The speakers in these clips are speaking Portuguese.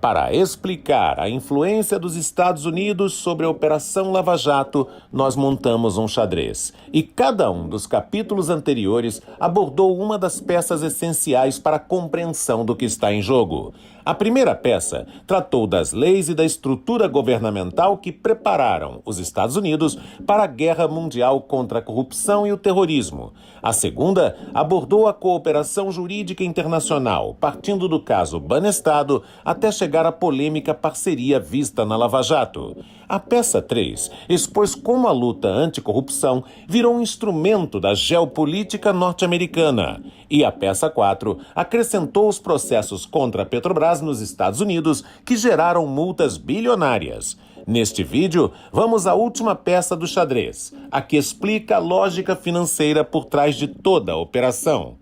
Para explicar a influência dos Estados Unidos sobre a Operação Lava Jato, nós montamos um xadrez. E cada um dos capítulos anteriores abordou uma das peças essenciais para a compreensão do que está em jogo. A primeira peça tratou das leis e da estrutura governamental que prepararam os Estados Unidos para a guerra mundial contra a corrupção e o terrorismo. A segunda abordou a cooperação jurídica internacional, partindo do caso Banestado até chegar à polêmica parceria vista na Lava Jato. A peça 3 expôs como a luta anticorrupção virou um instrumento da geopolítica norte-americana. E a peça 4 acrescentou os processos contra a Petrobras nos Estados Unidos que geraram multas bilionárias. Neste vídeo, vamos à última peça do xadrez, a que explica a lógica financeira por trás de toda a operação: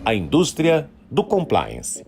a indústria do compliance.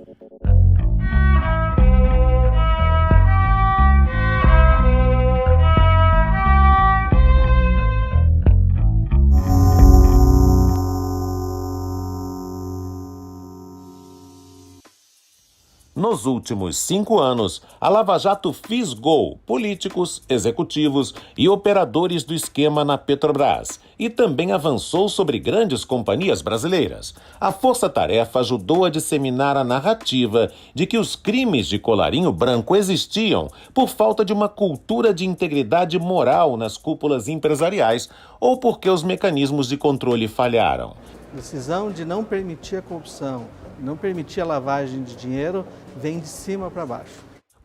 Nos últimos 5 anos, a Lava Jato fisgou políticos, executivos e operadores do esquema na Petrobras e também avançou sobre grandes companhias brasileiras. A Força-Tarefa ajudou a disseminar a narrativa de que os crimes de colarinho branco existiam por falta de uma cultura de integridade moral nas cúpulas empresariais ou porque os mecanismos de controle falharam. Decisão de não permitir a corrupção, não permitir a lavagem de dinheiro, vem de cima para baixo.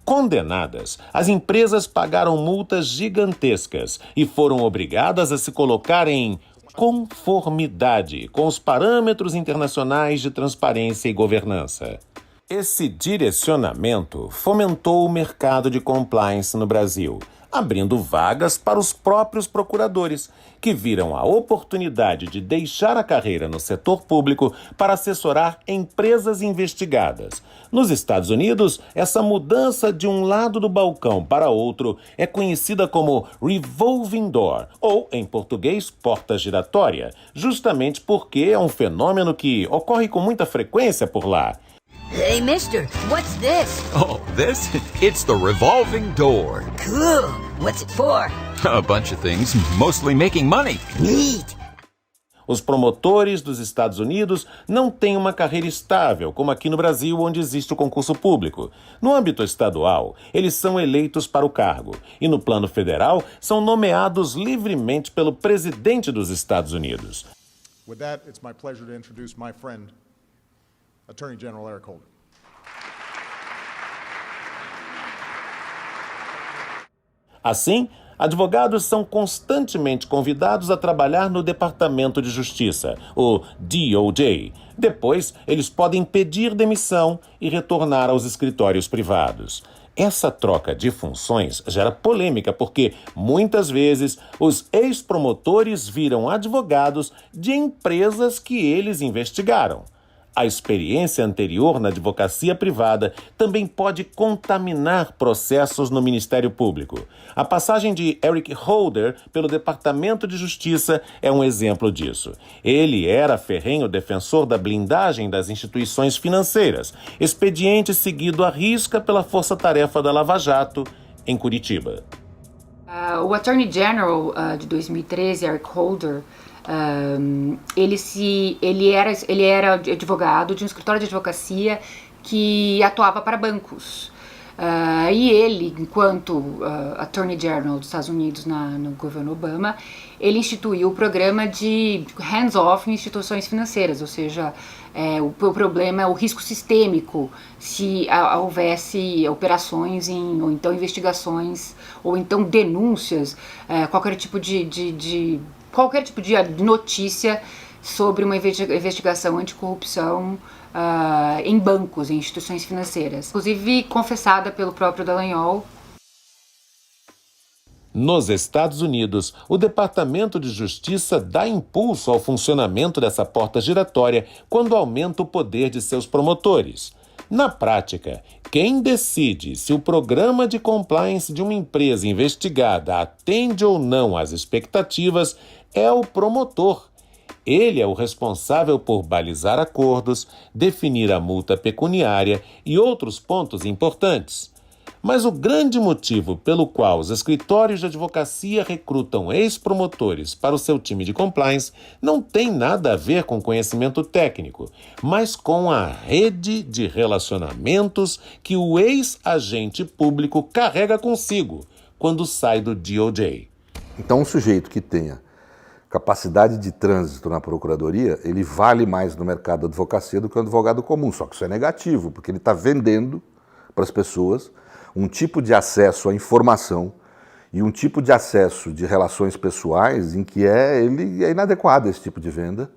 Condenadas, as empresas pagaram multas gigantescas e foram obrigadas a se colocar em conformidade com os parâmetros internacionais de transparência e governança. Esse direcionamento fomentou o mercado de compliance no Brasil, abrindo vagas para os próprios procuradores, que viram a oportunidade de deixar a carreira no setor público para assessorar empresas investigadas. Nos Estados Unidos, essa mudança de um lado do balcão para outro é conhecida como revolving door, ou, em português, porta giratória, justamente porque é um fenômeno que ocorre com muita frequência por lá. Hey, mister, what's this? Oh, this? It's the revolving door. Cool. What's it for? A bunch of things, mostly making money. Neat. Os promotores dos Estados Unidos não têm uma carreira estável, como aqui no Brasil, onde existe o concurso público. No âmbito estadual, eles são eleitos para o cargo. E no plano federal, são nomeados livremente pelo presidente dos Estados Unidos. With that, it's my pleasure to introduce my friend, Attorney General Eric Holder. Assim, advogados são constantemente convidados a trabalhar no Departamento de Justiça, o DOJ. Depois, eles podem pedir demissão e retornar aos escritórios privados. Essa troca de funções gera polêmica porque, muitas vezes, os ex-promotores viram advogados de empresas que eles investigaram. A experiência anterior na advocacia privada também pode contaminar processos no Ministério Público. A passagem de Eric Holder pelo Departamento de Justiça é um exemplo disso. Ele era ferrenho defensor da blindagem das instituições financeiras, expediente seguido à risca pela Força-Tarefa da Lava Jato, em Curitiba. O Attorney General de 2013, Eric Holder, ele era advogado de um escritório de advocacia que atuava para bancos. E ele, enquanto Attorney General dos Estados Unidos no governo Obama, ele instituiu o programa de hands-off em instituições financeiras, ou seja, o problema é o risco sistêmico se houvesse operações ou então investigações, ou então denúncias, qualquer tipo de notícia sobre uma investigação anticorrupção em bancos, em instituições financeiras, inclusive confessada pelo próprio Dallagnol. Nos Estados Unidos, o Departamento de Justiça dá impulso ao funcionamento dessa porta giratória quando aumenta o poder de seus promotores. Na prática, quem decide se o programa de compliance de uma empresa investigada atende ou não às expectativas é o promotor. Ele é o responsável por balizar acordos, definir a multa pecuniária e outros pontos importantes. Mas o grande motivo pelo qual os escritórios de advocacia recrutam ex-promotores para o seu time de compliance não tem nada a ver com conhecimento técnico, mas com a rede de relacionamentos que o ex-agente público carrega consigo quando sai do DOJ. Então, um sujeito que tenha capacidade de trânsito na procuradoria, ele vale mais no mercado da advocacia do que um advogado comum, só que isso é negativo, porque ele está vendendo para as pessoas um tipo de acesso à informação e um tipo de acesso de relações pessoais em que ele é inadequado esse tipo de venda.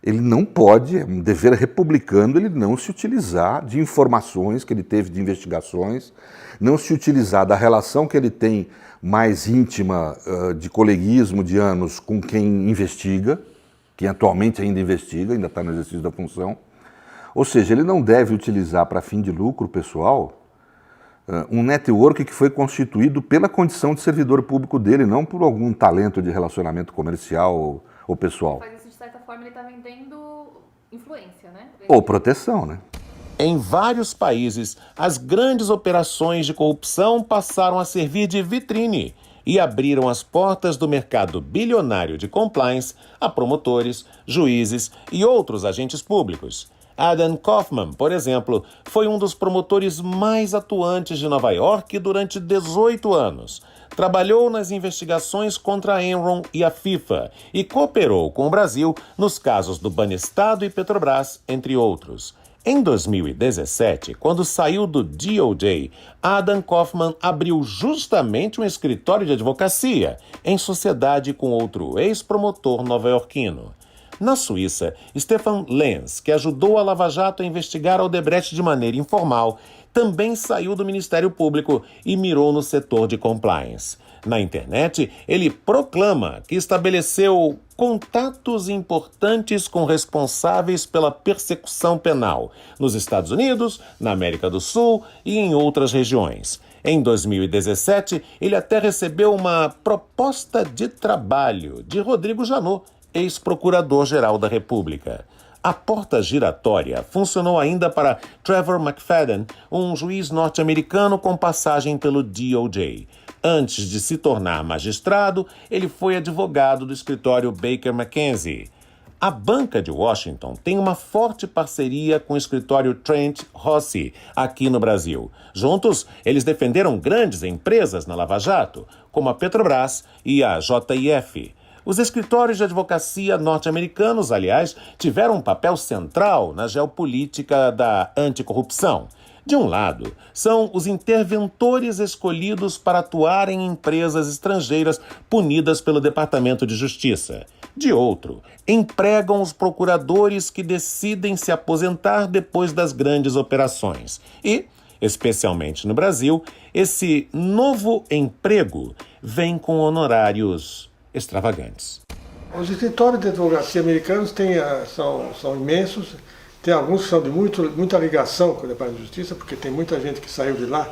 Ele não pode, é um dever republicano, ele não se utilizar de informações que ele teve de investigações, não se utilizar da relação que ele tem mais íntima de coleguismo de anos com quem investiga, quem atualmente ainda investiga, ainda está no exercício da função. Ou seja, ele não deve utilizar para fim de lucro pessoal um network que foi constituído pela condição de servidor público dele, não por algum talento de relacionamento comercial ou pessoal. Mas isso, de certa forma, ele está vendendo influência, né? Ou proteção, né? Em vários países, as grandes operações de corrupção passaram a servir de vitrine e abriram as portas do mercado bilionário de compliance a promotores, juízes e outros agentes públicos. Adam Kaufman, por exemplo, foi um dos promotores mais atuantes de Nova York durante 18 anos. Trabalhou nas investigações contra a Enron e a FIFA e cooperou com o Brasil nos casos do Banestado e Petrobras, entre outros. Em 2017, quando saiu do DOJ, Adam Kaufman abriu justamente um escritório de advocacia, em sociedade com outro ex-promotor nova-iorquino. Na Suíça, Stefan Lenz, que ajudou a Lava Jato a investigar a Odebrecht de maneira informal, também saiu do Ministério Público e mirou no setor de compliance. Na internet, ele proclama que estabeleceu contatos importantes com responsáveis pela persecução penal nos Estados Unidos, na América do Sul e em outras regiões. Em 2017, ele até recebeu uma proposta de trabalho de Rodrigo Janot, ex-procurador-geral da República. A porta giratória funcionou ainda para Trevor McFadden, um juiz norte-americano com passagem pelo DOJ. Antes de se tornar magistrado, ele foi advogado do escritório Baker McKenzie. A banca de Washington tem uma forte parceria com o escritório Trent Rossi, aqui no Brasil. Juntos, eles defenderam grandes empresas na Lava Jato, como a Petrobras e a JIF. Os escritórios de advocacia norte-americanos, aliás, tiveram um papel central na geopolítica da anticorrupção. De um lado, são os interventores escolhidos para atuar em empresas estrangeiras punidas pelo Departamento de Justiça. De outro, empregam os procuradores que decidem se aposentar depois das grandes operações. E, especialmente no Brasil, esse novo emprego vem com honorários extravagantes. Os escritórios de advocacia americanos são imensos, tem alguns que são de muita ligação com o Departamento de Justiça, porque tem muita gente que saiu de lá.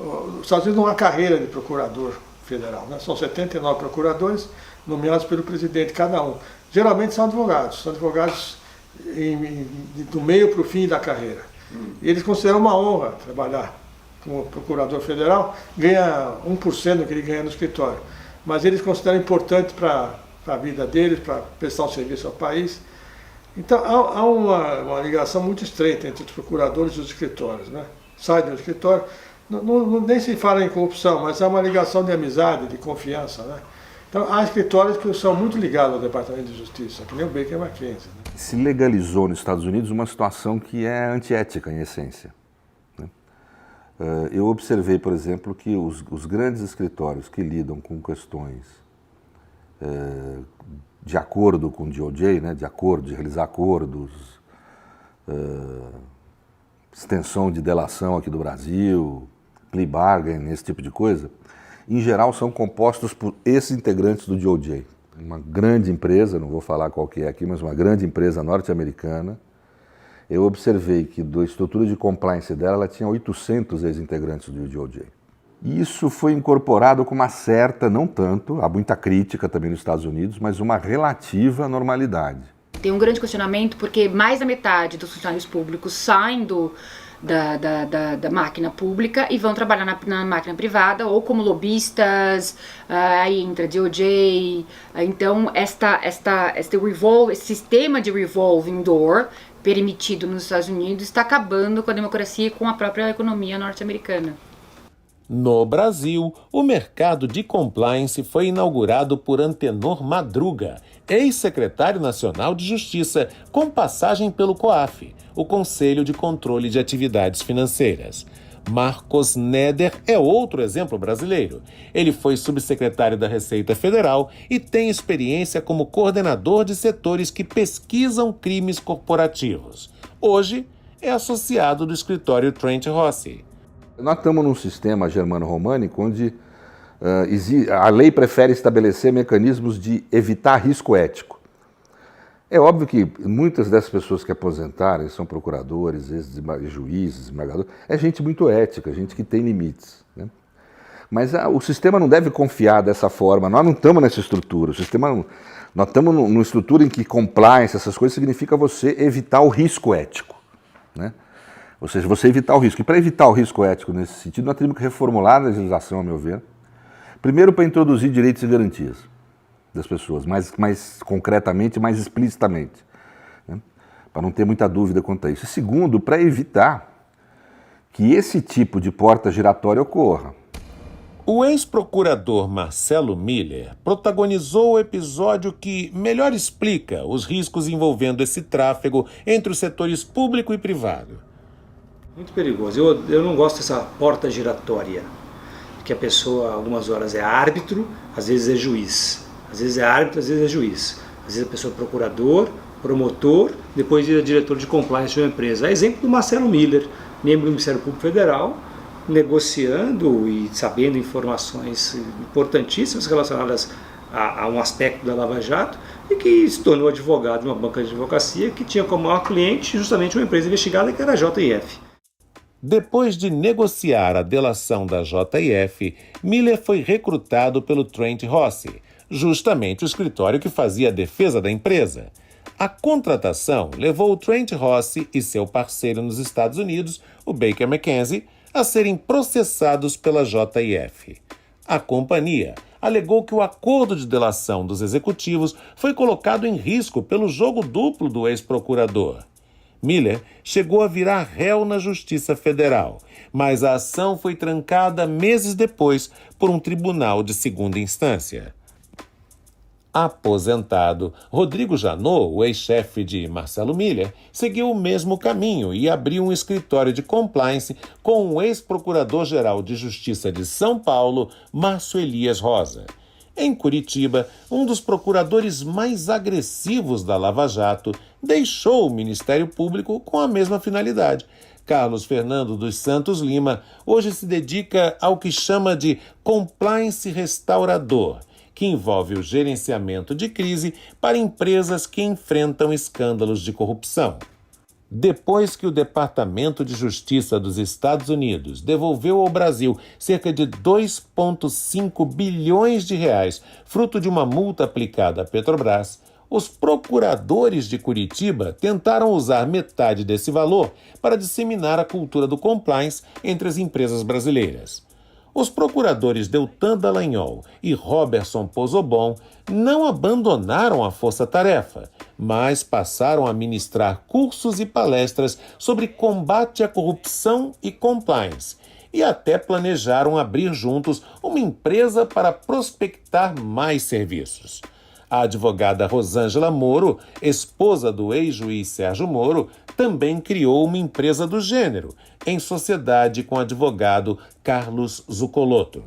Os Estados Unidos não há carreira de procurador federal, né? São 79 procuradores nomeados pelo presidente cada um. Geralmente são advogados do meio para o fim da carreira. E eles consideram uma honra trabalhar como procurador federal, ganha 1% do que ele ganha no escritório. Mas eles consideram importante para a vida deles, para prestar um serviço ao país. Então há uma ligação muito estreita entre os procuradores e os escritórios, né? Sai do escritório, nem se fala em corrupção, mas há uma ligação de amizade, de confiança, né? Então há escritórios que são muito ligados ao Departamento de Justiça, que nem o Baker McKenzie, né? Se legalizou nos Estados Unidos uma situação que é antiética em essência, né? Eu observei, por exemplo, que os grandes escritórios que lidam com questões de acordo com o DOJ, né, de realizar acordos, extensão de delação aqui do Brasil, plea bargain, esse tipo de coisa, em geral são compostos por ex-integrantes do DOJ. Uma grande empresa, não vou falar qual que é aqui, mas uma grande empresa norte-americana. Eu observei que da estrutura de compliance dela, ela tinha 800 ex-integrantes do DOJ. Isso foi incorporado com uma certa, não tanto, há muita crítica também nos Estados Unidos, mas uma relativa normalidade. Tem um grande questionamento porque mais da metade dos funcionários públicos saem da máquina pública e vão trabalhar na máquina privada ou como lobistas, aí entra DOJ. Então, esse sistema de revolving door permitido nos Estados Unidos está acabando com a democracia e com a própria economia norte-americana. No Brasil, o mercado de compliance foi inaugurado por Antenor Madruga, ex-secretário nacional de Justiça, com passagem pelo COAF, o Conselho de Controle de Atividades Financeiras. Marcos Neder é outro exemplo brasileiro. Ele foi subsecretário da Receita Federal e tem experiência como coordenador de setores que pesquisam crimes corporativos. Hoje, é associado do escritório Trent Rossi. Nós estamos num sistema germano-românico onde a lei prefere estabelecer mecanismos de evitar risco ético. É óbvio que muitas dessas pessoas que aposentaram, são procuradores, juízes, desembargadores, é gente muito ética, gente que tem limites, né? Mas o sistema não deve confiar dessa forma. Nós não estamos nessa estrutura. Nós estamos numa estrutura em que compliance, essas coisas, significa você evitar o risco ético, né? Ou seja, você evitar o risco. E para evitar o risco ético nesse sentido, nós temos que reformular a legislação, a meu ver. Primeiro, para introduzir direitos e garantias das pessoas, mais concretamente, mais explicitamente, né? Para não ter muita dúvida quanto a isso. E segundo, para evitar que esse tipo de porta giratória ocorra. O ex-procurador Marcelo Miller protagonizou o episódio que melhor explica os riscos envolvendo esse tráfego entre os setores público e privado. Muito perigoso. Eu não gosto dessa porta giratória, que a pessoa, algumas horas é árbitro, às vezes é juiz. Às vezes é árbitro, às vezes é juiz. Às vezes a pessoa é procurador, promotor, depois vira diretor de compliance de uma empresa. É exemplo do Marcelo Miller, membro do Ministério Público Federal, negociando e sabendo informações importantíssimas relacionadas a um aspecto da Lava Jato e que se tornou advogado de uma banca de advocacia que tinha como maior cliente justamente uma empresa investigada que era a JF. Depois de negociar a delação da JF, Miller foi recrutado pelo Trent Rossi, justamente o escritório que fazia a defesa da empresa. A contratação levou o Trent Rossi e seu parceiro nos Estados Unidos, o Baker McKenzie, a serem processados pela JF. A companhia alegou que o acordo de delação dos executivos foi colocado em risco pelo jogo duplo do ex-procurador. Miller chegou a virar réu na Justiça Federal, mas a ação foi trancada meses depois por um tribunal de segunda instância. Aposentado, Rodrigo Janot, o ex-chefe de Marcelo Miller, seguiu o mesmo caminho e abriu um escritório de compliance com o ex-procurador-geral de Justiça de São Paulo, Márcio Elias Rosa. Em Curitiba, um dos procuradores mais agressivos da Lava Jato deixou o Ministério Público com a mesma finalidade. Carlos Fernando dos Santos Lima hoje se dedica ao que chama de compliance restaurador, que envolve o gerenciamento de crise para empresas que enfrentam escândalos de corrupção. Depois que o Departamento de Justiça dos Estados Unidos devolveu ao Brasil cerca de 2,5 bilhões de reais, fruto de uma multa aplicada à Petrobras, os procuradores de Curitiba tentaram usar metade desse valor para disseminar a cultura do compliance entre as empresas brasileiras. Os procuradores Deltan Dallagnol e Roberson Pozobon não abandonaram a força-tarefa, mas passaram a ministrar cursos e palestras sobre combate à corrupção e compliance, e até planejaram abrir juntos uma empresa para prospectar mais serviços. A advogada Rosângela Moro, esposa do ex-juiz Sérgio Moro, também criou uma empresa do gênero, em sociedade com o advogado Carlos Zuccolotto.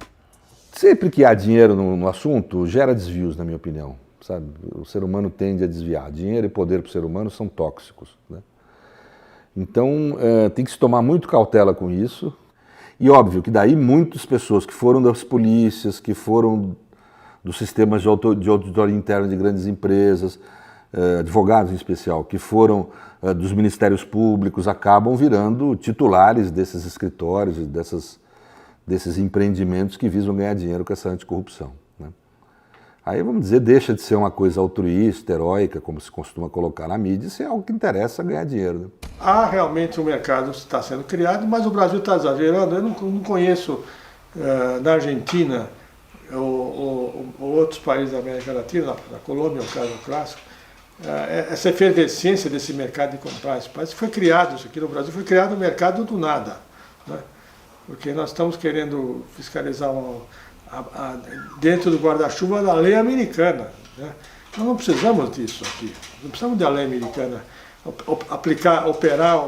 Sempre que há dinheiro no assunto, gera desvios, na minha opinião. Sabe? O ser humano tende a desviar. Dinheiro e poder para o ser humano são tóxicos, né? Então, tem que se tomar muito cautela com isso. E óbvio que daí muitas pessoas que foram das polícias, que foram dos sistemas de auditoria interna de grandes empresas, advogados em especial, que foram dos ministérios públicos, acabam virando titulares desses escritórios e desses empreendimentos que visam ganhar dinheiro com essa anticorrupção, né? Aí, vamos dizer, deixa de ser uma coisa altruísta, heróica, como se costuma colocar na mídia, isso é algo que interessa ganhar dinheiro. Né? Há realmente um mercado que está sendo criado, mas o Brasil está exagerando. Eu não conheço na Argentina ou outros países da América Latina, na Colômbia é um caso clássico, essa efervescência desse mercado de compliance. Parece que foi criado, isso aqui no Brasil, foi criado um mercado do nada. Né? Porque nós estamos querendo fiscalizar dentro do guarda-chuva da lei americana. Né? Nós não precisamos disso aqui, não precisamos da lei americana aplicar, operar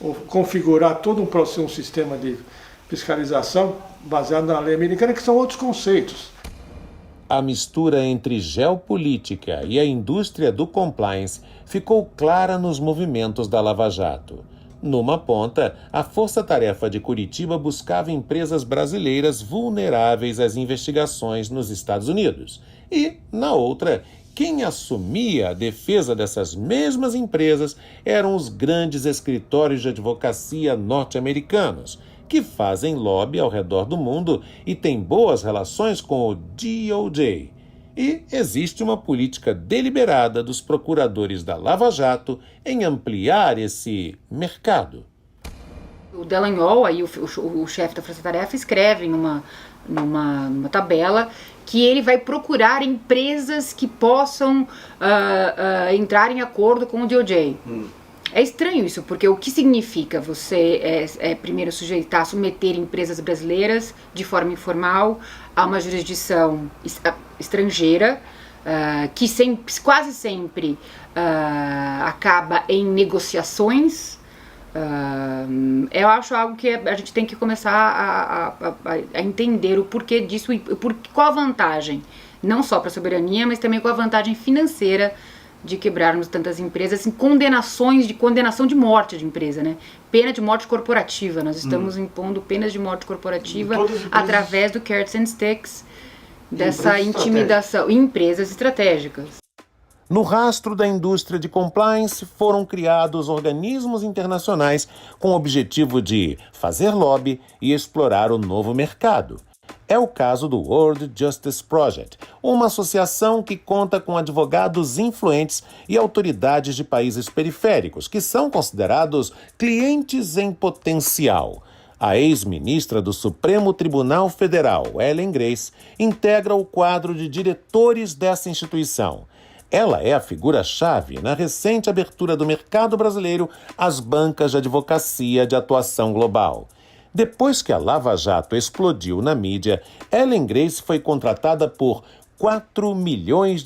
ou configurar todo um sistema de fiscalização baseado na lei americana, que são outros conceitos. A mistura entre geopolítica e a indústria do compliance ficou clara nos movimentos da Lava Jato. Numa ponta, a Força-Tarefa de Curitiba buscava empresas brasileiras vulneráveis às investigações nos Estados Unidos. E, na outra, quem assumia a defesa dessas mesmas empresas eram os grandes escritórios de advocacia norte-americanos, que fazem lobby ao redor do mundo e têm boas relações com o DOJ. E existe uma política deliberada dos procuradores da Lava Jato em ampliar esse mercado. O Dallagnol, aí o chefe da Força Tarefa, escreve numa tabela que ele vai procurar empresas que possam entrar em acordo com o DOJ. É estranho isso, porque o que significa você primeiro submeter empresas brasileiras de forma informal a uma jurisdição estrangeira, que quase sempre acaba em negociações. Eu acho algo que a gente tem que começar a entender o porquê disso e qual a vantagem, não só para a soberania, mas também qual a vantagem financeira de quebrarmos tantas empresas, em condenação de morte de empresa, né? Pena de morte corporativa. Nós estamos impondo penas de morte corporativa através do carrots and sticks, dessa intimidação em empresas estratégicas. No rastro da indústria de compliance foram criados organismos internacionais com o objetivo de fazer lobby e explorar o novo mercado. É o caso do World Justice Project, uma associação que conta com advogados influentes e autoridades de países periféricos, que são considerados clientes em potencial. A ex-ministra do Supremo Tribunal Federal, Ellen Grace, integra o quadro de diretores dessa instituição. Ela é a figura-chave na recente abertura do mercado brasileiro às bancas de advocacia de atuação global. Depois que a Lava Jato explodiu na mídia, Ellen Grace foi contratada por R$4 milhões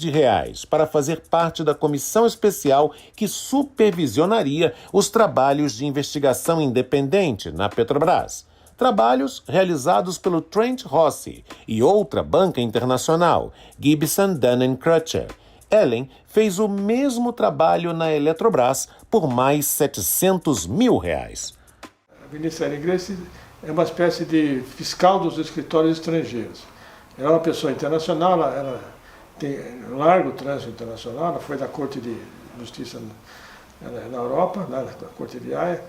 para fazer parte da comissão especial que supervisionaria os trabalhos de investigação independente na Petrobras. Trabalhos realizados pelo Trent Rossi e outra banca internacional, Gibson, Dunn & Crutcher. Ellen fez o mesmo trabalho na Eletrobras por mais R$700 mil. A ministra Ellen Grace é uma espécie de fiscal dos escritórios estrangeiros. Ela é uma pessoa internacional, ela tem um largo trânsito internacional, ela foi da Corte de Justiça na Europa, da Corte de Haia,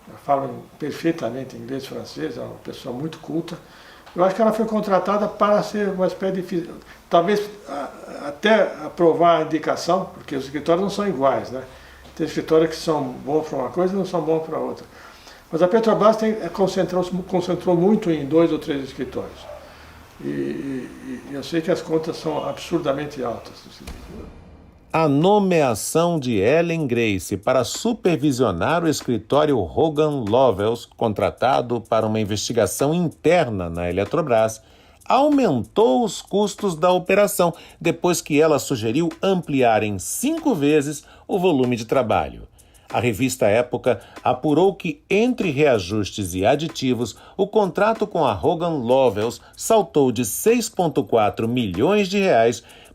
ela fala perfeitamente inglês e francês, é uma pessoa muito culta. Eu acho que ela foi contratada para ser uma espécie de... talvez até aprovar a indicação, porque os escritórios não são iguais, né? Tem escritórios que são bons para uma coisa e não são bons para outra. Mas a Petrobras concentrou muito em 2 ou 3 escritórios. E eu sei que as contas são absurdamente altas. A nomeação de Ellen Grace para supervisionar o escritório Hogan Lovells, contratado para uma investigação interna na Eletrobras, aumentou os custos da operação, depois que ela sugeriu ampliar em 5 vezes o volume de trabalho. A revista Época apurou que, entre reajustes e aditivos, o contrato com a Hogan Lovells saltou de R$6,4 milhões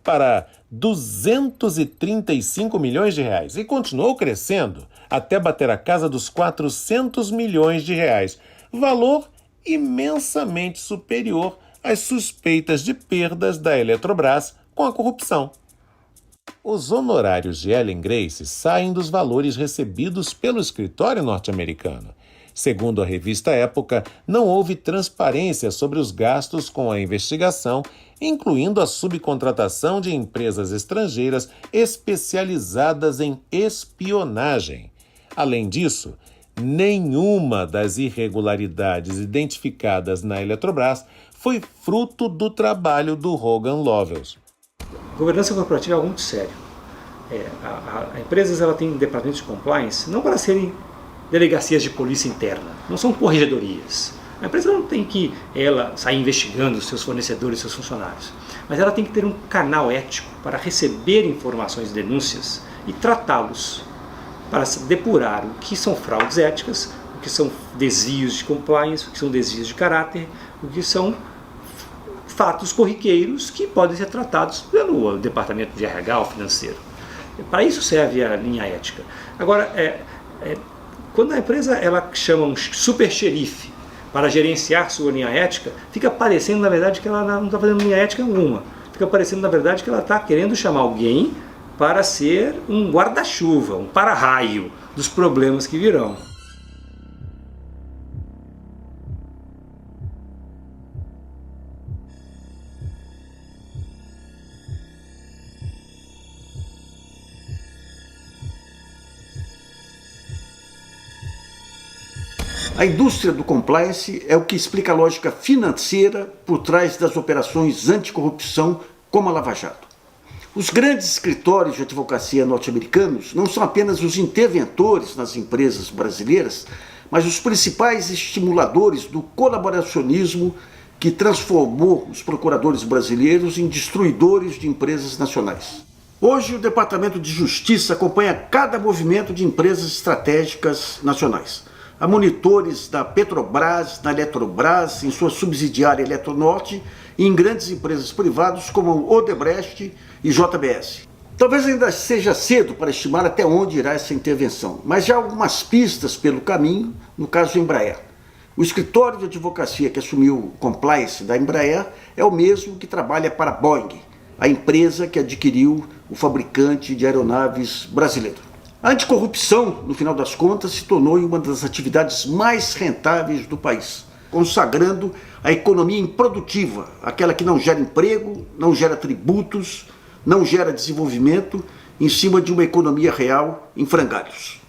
para R$235 milhões e continuou crescendo até bater a casa dos R$400 milhões, valor imensamente superior às suspeitas de perdas da Eletrobras com a corrupção. Os honorários de Ellen Grace saem dos valores recebidos pelo escritório norte-americano. Segundo a revista Época, não houve transparência sobre os gastos com a investigação, incluindo a subcontratação de empresas estrangeiras especializadas em espionagem. Além disso, nenhuma das irregularidades identificadas na Eletrobras foi fruto do trabalho do Hogan Lovells. Governança corporativa é algo muito sério. A empresas ela tem departamentos de compliance não para serem delegacias de polícia interna, não são corregedorias. A empresa não tem que sair investigando os seus fornecedores e seus funcionários, mas ela tem que ter um canal ético para receber informações e denúncias e tratá-los, para depurar o que são fraudes éticas, o que são desvios de compliance, o que são desvios de caráter, o que são fatos corriqueiros que podem ser tratados pelo departamento de RH ou financeiro. Para isso serve a linha ética. Agora, quando a empresa chama um super xerife para gerenciar sua linha ética, fica parecendo, na verdade, que ela não está fazendo linha ética alguma. Fica parecendo, na verdade, que ela está querendo chamar alguém para ser um guarda-chuva, um para-raio dos problemas que virão. A indústria do compliance é o que explica a lógica financeira por trás das operações anticorrupção como a Lava Jato. Os grandes escritórios de advocacia norte-americanos não são apenas os interventores nas empresas brasileiras, mas os principais estimuladores do colaboracionismo que transformou os procuradores brasileiros em destruidores de empresas nacionais. Hoje, o Departamento de Justiça acompanha cada movimento de empresas estratégicas nacionais. Há monitores da Petrobras, da Eletrobras, em sua subsidiária Eletronorte e em grandes empresas privadas como Odebrecht e JBS. Talvez ainda seja cedo para estimar até onde irá essa intervenção, mas já há algumas pistas pelo caminho, no caso do Embraer. O escritório de advocacia que assumiu o compliance da Embraer é o mesmo que trabalha para a Boeing, a empresa que adquiriu o fabricante de aeronaves brasileiro. A anticorrupção, no final das contas, se tornou uma das atividades mais rentáveis do país, consagrando a economia improdutiva, aquela que não gera emprego, não gera tributos, não gera desenvolvimento, em cima de uma economia real em frangalhos.